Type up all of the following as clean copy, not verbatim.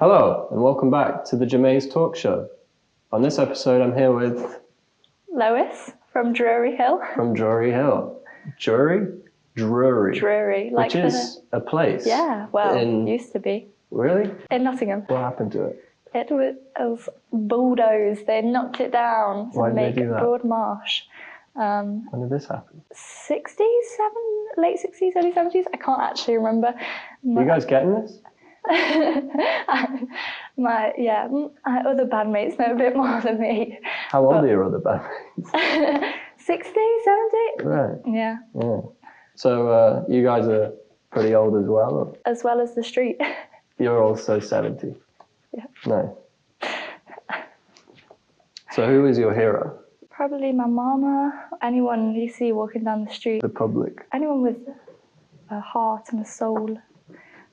Hello, and welcome back to the Jmaes Talk Show. On this episode, I'm here with... Lois from Drury Hill. From Drury Hill. Drury? Drury. Drury. Like which is a place. Yeah, well, used to be. Really? In Nottingham. What happened to it? It was bulldozed. They knocked it down to make it broad marsh. When did this happen? 60s, late 60s, early 70s? I can't actually remember. Are you guys getting this? My other bandmates know a bit more than me. How old are your other bandmates? 60, 70? Right. Yeah. So you guys are pretty old as well? Or? As well as the street. You're also 70? Yeah. No. So who is your hero? Probably my mama, anyone you see walking down the street. The public? Anyone with a heart and a soul.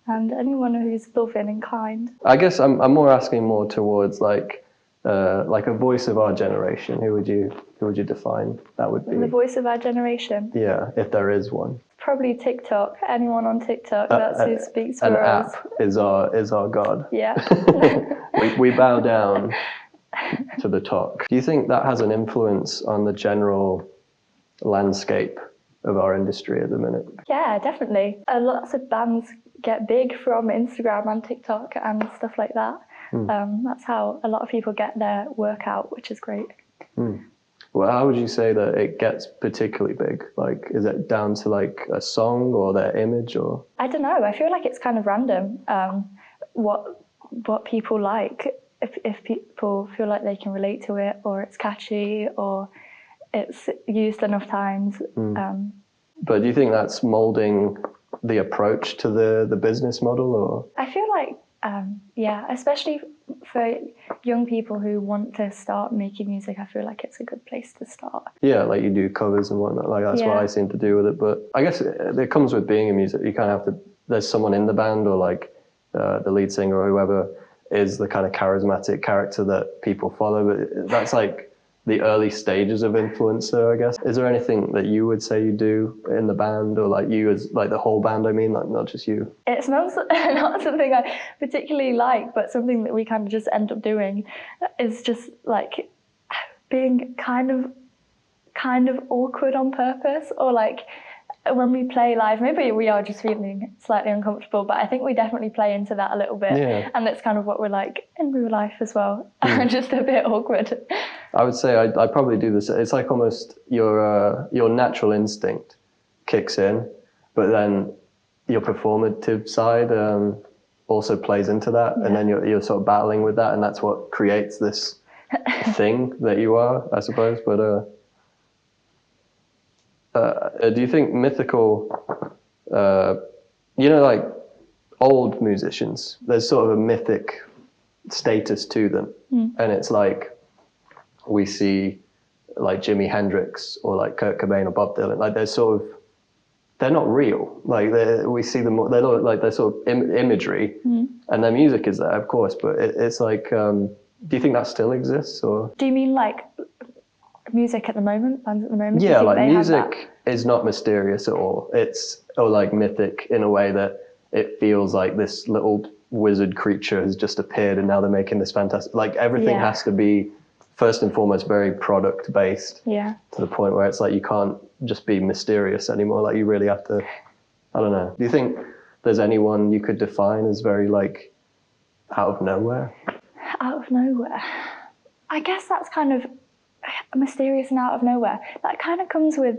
And anyone who's loving and kind. I guess I'm more asking more towards like a voice of our generation. Who would you define that would be? The voice of our generation. Yeah, if there is one. Probably TikTok. Anyone on TikTok, that's who speaks for us. An app is our god. Yeah. we bow down to the talk. Do you think that has an influence on the general landscape of our industry at the minute? Yeah, definitely. Lots of bands get big from Instagram and TikTok and stuff like that. That's how a lot of people get their work out, which is great. Well, how would you say that it gets particularly big? Like, is it down to like a song or their image, or? I don't know. I feel like it's kind of random what people like. If people feel like they can relate to it, or it's catchy, or it's used enough times. But do you think that's molding the approach to the business model, or? I feel like, especially for young people who want to start making music, I feel like it's a good place to start. Yeah, like you do covers and whatnot, like that's what I seem to do with it. But I guess it comes with being a music. You kind of have to, there's someone in the band, or like the lead singer or whoever is the kind of charismatic character that people follow. But that's like the early stages of influencer, I guess. Is there anything that you would say you do in the band, or like you as like the whole band, I mean, like not just you? It's not something I particularly like, but something that we kind of just end up doing is just like being kind of awkward on purpose, or like when we play live, maybe we are just feeling slightly uncomfortable, but I think we definitely play into that a little bit. Yeah. And that's kind of what we're like in real life as well. Just a bit awkward. I would say I probably do this. It's like almost your natural instinct kicks in, but then your performative side also plays into that, and then you're sort of battling with that, and that's what creates this thing that you are, I suppose. But do you think mythical, like old musicians, there's sort of a mythic status to them, and it's like we see like Jimi Hendrix or like Kurt Cobain or Bob Dylan, like they're not real. Like we see them, they're sort of imagery, and their music is there, of course, but it's like, do you think that still exists, or? Do you mean like music at the moment, bands at the moment? Yeah, like music is not mysterious at all. Or like mythic in a way that it feels like this little wizard creature has just appeared and now they're making this fantastic, like everything has to be first and foremost very product based, to the point where it's like you can't just be mysterious anymore. Like you really have to, I don't know. Do you think there's anyone you could define as very like out of nowhere? Out of nowhere? I guess that's kind of mysterious and out of nowhere. That kind of comes with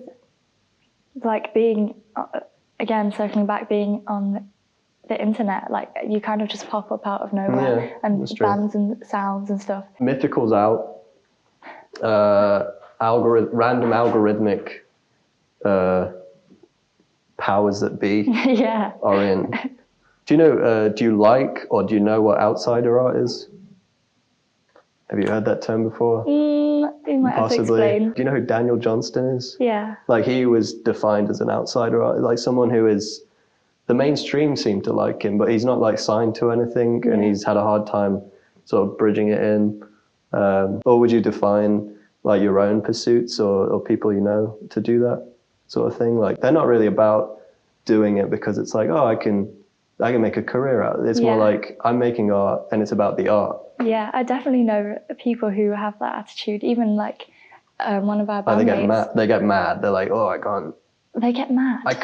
like being, again, circling back, being on the internet. Like you kind of just pop up out of nowhere, and bands and sounds and stuff. Mythical's out. Random algorithmic powers that be are in. Do you like or do you know what outsider art is? Have you heard that term before? You might have to explain. Do you know who Daniel Johnston is? Yeah. Like he was defined as an outsider art, like someone who is, the mainstream seemed to like him, but he's not like signed to anything, and he's had a hard time sort of bridging it in. Or would you define like your own pursuits or people you know to do that sort of thing? Like they're not really about doing it because it's like, oh, I can I can make a career out of it. It's more like I'm making art and it's about the art. Yeah, I definitely know people who have that attitude. Even like one of our bandmates. They get mad. They're like, oh, I can't. They get mad. I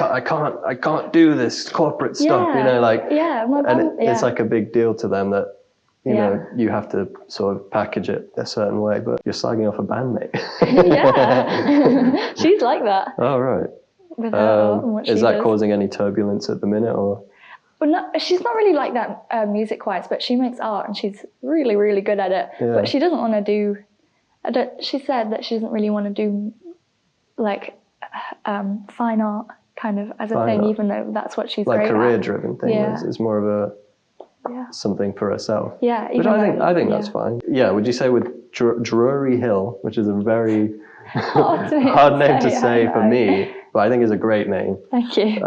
can't do this corporate stuff. You know, like. Yeah, it's like a big deal to them that. You know, you have to sort of package it a certain way, but you're slagging off a bandmate. Yeah, she's like that. Oh, right. With her art and what she is that does. causing any turbulence at the minute, or? Well, no, she's not really like that music-wise, but she makes art and she's really, really good at it. Yeah. But she doesn't want to do. She said that she doesn't really want to do like fine art kind of as a thing, even though that's what she's like great career-driven thing. Yeah. It's more of a. Something for herself. Yeah, which I think that's fine. Yeah, would you say with Drury Hill, which is a very hard name to say for me, but I think is a great name. Thank you.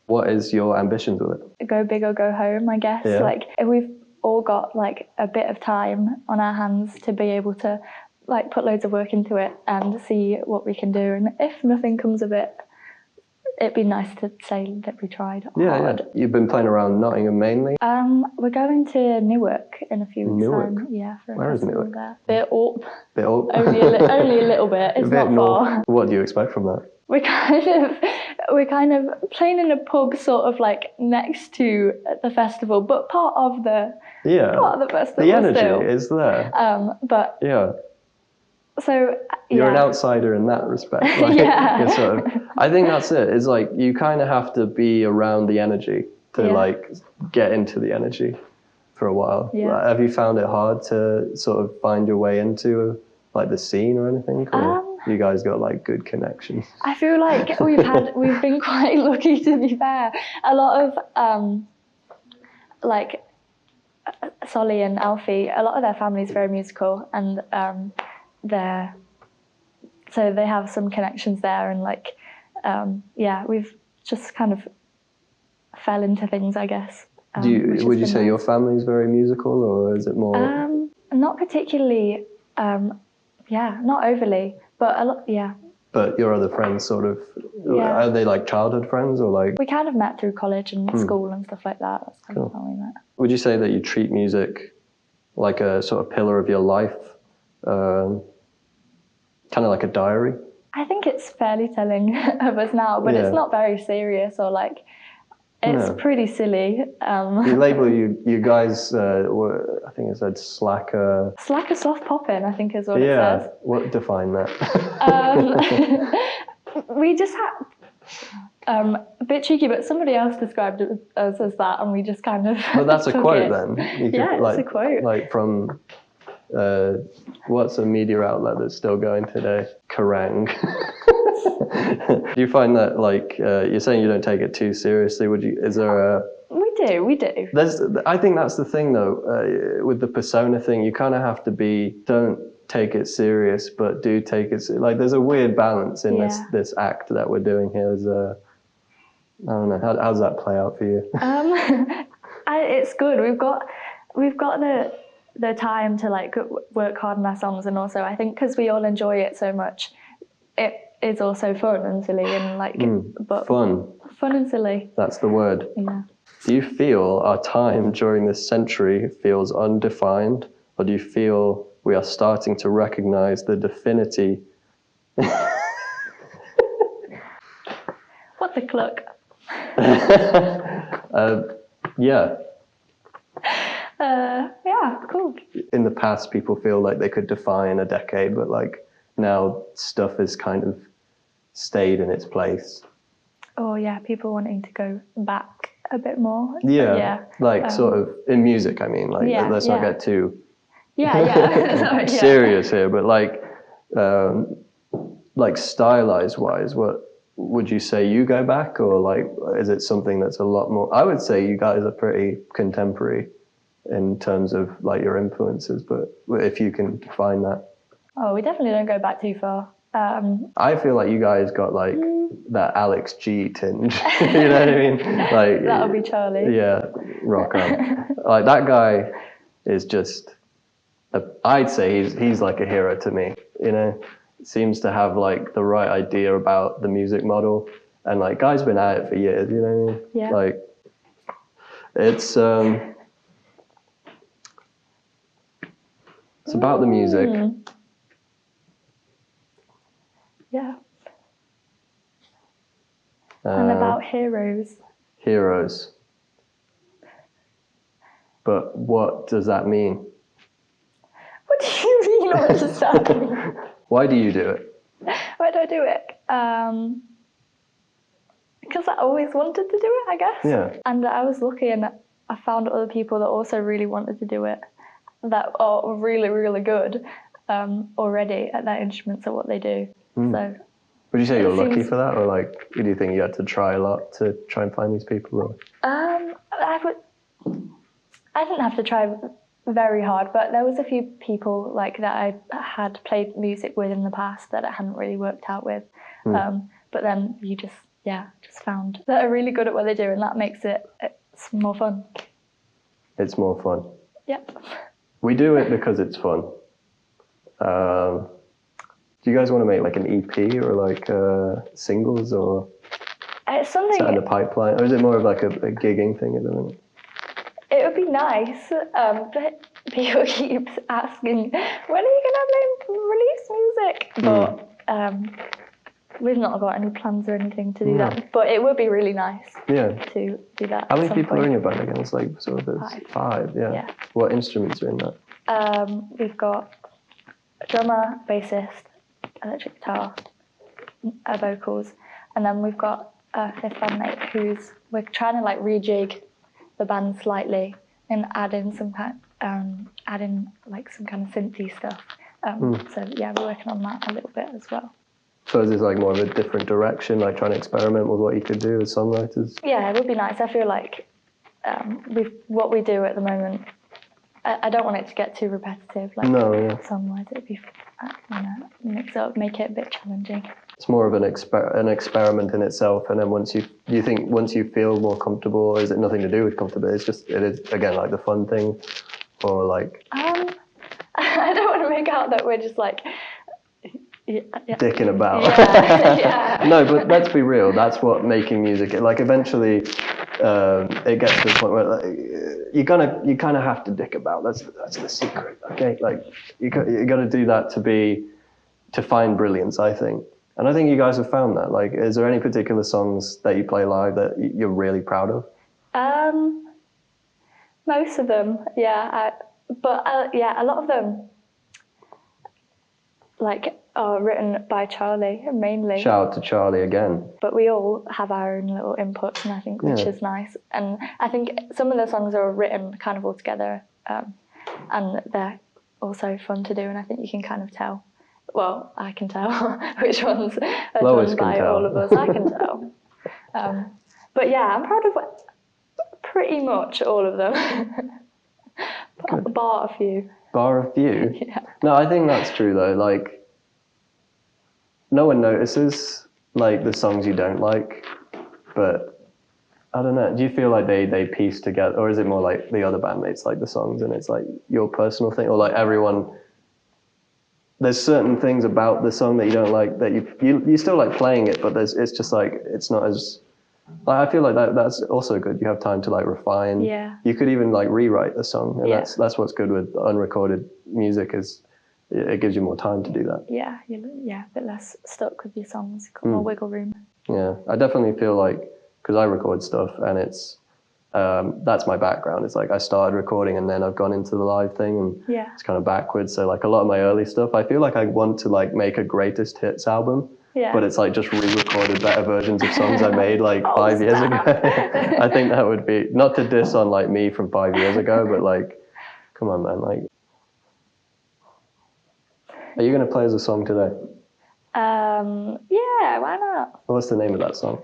What is your ambitions with it? Go big or go home, I guess. Yeah. Like if we've all got like a bit of time on our hands to be able to like put loads of work into it and see what we can do, and if nothing comes of it, it'd be nice to say that we tried hard. Yeah. You've been playing around Nottingham mainly? We're going to Newark in a few weeks' time. Yeah, for a Where is Newark? there. Bit up. Bit up? Only a little bit. It's not far. What do you expect from that? We're kind of playing in a pub sort of like next to the festival, but part of the festival. The energy still. is there. But yeah. So you're an outsider in that respect. Like, you're sort of, I think that's it. It's like you kind of have to be around the energy to like get into the energy for a while. Yeah. Like, have you found it hard to sort of find your way into like the scene or anything? Or you guys got like good connections? I feel like we've been quite lucky, to be fair. A lot of like Solly and Alfie, a lot of their family is very musical, and so they have some connections there, and like we've just kind of fell into things, I guess. Would you say your family's very musical, or is it more? Not particularly. Not overly, but a lot. Yeah. But your other friends, sort of, are they like childhood friends, or like? We kind of met through college and school and stuff like that. That's kind of how we met. Would you say that you treat music like a sort of pillar of your life? Kind of like a diary? I think it's fairly telling of us now, but it's not very serious or like, it's pretty silly. You label you guys, were, I think it said slacker. Slacker soft poppin', I think is what it says. Yeah, what define that? We just had, a bit cheeky, but somebody else described it as that, and we just kind of. But that's a quote then. It's a quote. Like from. What's a media outlet that's still going today? Kerrang. Do you find that like you're saying you don't take it too seriously? Is there a? We do. I think that's the thing though. With the persona thing, you kind of have to don't take it serious, but do take it. Like there's a weird balance in this act that we're doing here. I don't know. How does that play out for you? It's good. We've got the time to like work hard on our songs, and also I think because we all enjoy it so much, it is also fun and silly and like fun and silly. That's the word. Yeah. Do you feel our time during this century feels undefined, or do you feel we are starting to recognize the definity? What the cluck? Yeah. Yeah, cool. In the past, people feel like they could define a decade, but like now stuff has kind of stayed in its place. Oh yeah, people wanting to go back a bit more. Yeah. Like sort of in music, I mean, like let's not get too serious here, but like stylized wise, what would you say you go back, or like is it something that's a lot more? I would say you guys are pretty contemporary in terms of like your influences, but if you can define that. Oh, we definitely don't go back too far. I feel like you guys got like that Alex G tinge. You know what I mean? Like that'll be Charley. Yeah, rock on. Like that guy is just. I'd say he's like a hero to me. You know, seems to have like the right idea about the music model, and like guy's been at it for years. You know what I mean? Yeah. Like It's about the music. Yeah. And about heroes. Heroes. But what does that mean? What do you mean, what does that mean? Why do you do it? Why do I do it? Because I always wanted to do it, I guess. Yeah. And I was lucky and I found other people that also really wanted to do it, that are really, really good already at their instruments at what they do. So. Would you say you're lucky for that, or like, do you think you had to try a lot to try and find these people? Or? I didn't have to try very hard, but there was a few people like that I had played music with in the past that it hadn't really worked out with. But then you just found that are really good at what they do, and that makes it's more fun. It's more fun. Yep. We do it because it's fun. Do you guys want to make like an EP or like singles, or it's something? Is that in the pipeline, or is it more of like a gigging thing at the minute? It would be nice, but people keep asking, when are you going to release music? But we've not got any plans or anything to do that. But it would be really nice to do that. How many people are in your band again? It's like sort of five, yeah. What instruments are in that? We've got a drummer, bassist, electric guitar, vocals, and then we've got a fifth bandmate we're trying to like rejig the band slightly and add in some kind of synthy stuff. So yeah, we're working on that a little bit as well. So is this like more of a different direction, like trying to experiment with what you could do as songwriters? Yeah, it would be nice. I feel like what we do at the moment, I don't want it to get too repetitive. Like song-wise, it'd be mix it up, make it a bit challenging. It's more of an experiment in itself, and then once you feel more comfortable, or is it nothing to do with comfortability? It is again like the fun thing, or like. I don't want to make out that we're just like. Dicking about. Yeah. No, but let's be real. That's what making music is. Like eventually, it gets to the point where like, you kind of have to dick about. That's the secret. Okay, like you got to do that to find brilliance, I think. And I think you guys have found that. Like, is there any particular songs that you play live that you're really proud of? Most of them, yeah. But a lot of them, like, are written by Charley mainly. Shout out to Charley again. But we all have our own little inputs, and I think which is nice. And I think some of the songs are written kind of all together, and they're also fun to do. And I think you can kind of tell. Well, I can tell which ones are Lois done by all of us. I can tell. But yeah, I'm proud of pretty much all of them. Bar a few. Bar a few? Yeah. No, I think that's true though. Like, no one notices like the songs you don't like, but I don't know. Do you feel like they piece together, or is it more like the other bandmates like the songs and it's like your personal thing, or like everyone? There's certain things about the song that you don't like that you still like playing it, but it's just like it's not as. Like, I feel like that's also good. You have time to like refine. Yeah. You could even like rewrite the song, and that's what's good with unrecorded music is it gives you more time to do that. Yeah, a bit less stuck with your songs. Got more wiggle room. Yeah, I definitely feel like because I record stuff and it's that's my background. It's like I started recording and then I've gone into the live thing and it's kind of backwards. So like a lot of my early stuff, I feel like I want to like make a greatest hits album. Yeah. But it's like just re-recorded better versions of songs I made like 5 years ago. I think that would be, not to diss on like me from 5 years ago, but like, come on man, like. Are you going to play us a song today? Yeah, why not? What's the name of that song?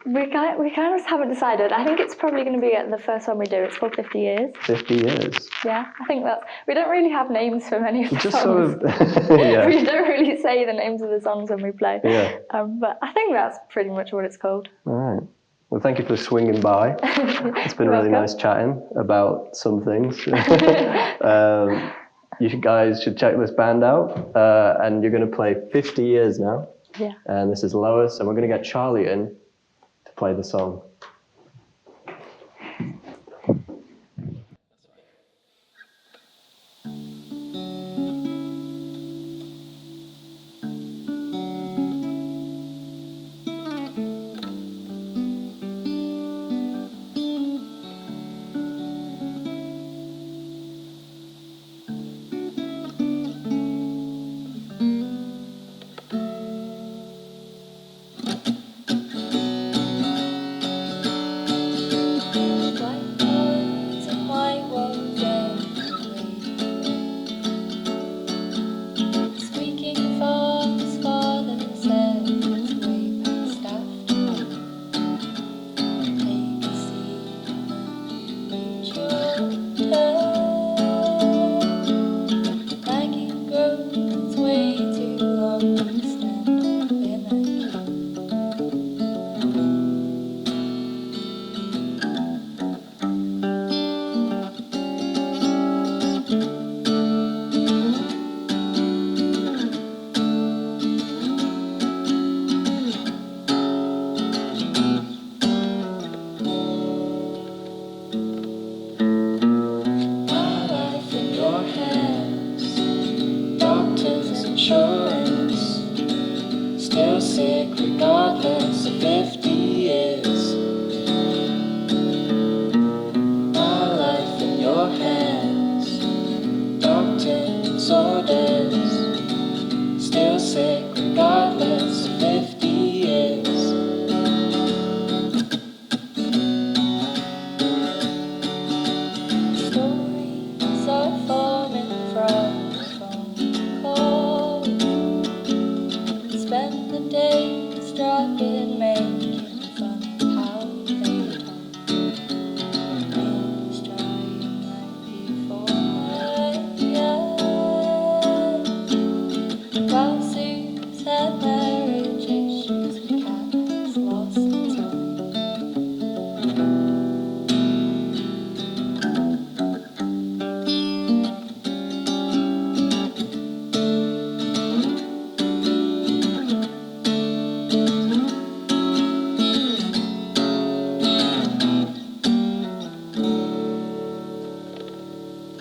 We kind of haven't decided. I think it's probably going to be the first one we do. It's called 50 Years. 50 Years? Yeah, I think we don't really have names for many of the just songs. Sort of, yeah. We don't really say the names of the songs when we play. Yeah. But I think that's pretty much what it's called. All right. Well, thank you for swinging by. It's been really nice chatting about some things. You guys should check this band out. And you're going to play 50 Years now. Yeah. And this is Lois, and we're going to get Charley in to play the song.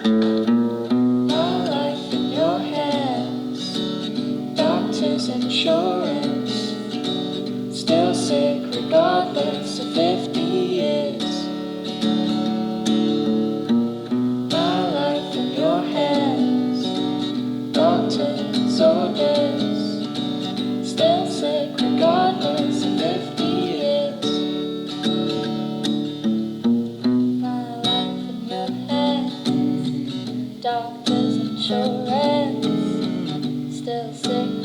My life in your hands, doctors, insurance, still sick regardless of 50 years. My life in your hands, doctors, orders, still sick regardless of 50 years. My life in your hands, doctors, insurance, still sick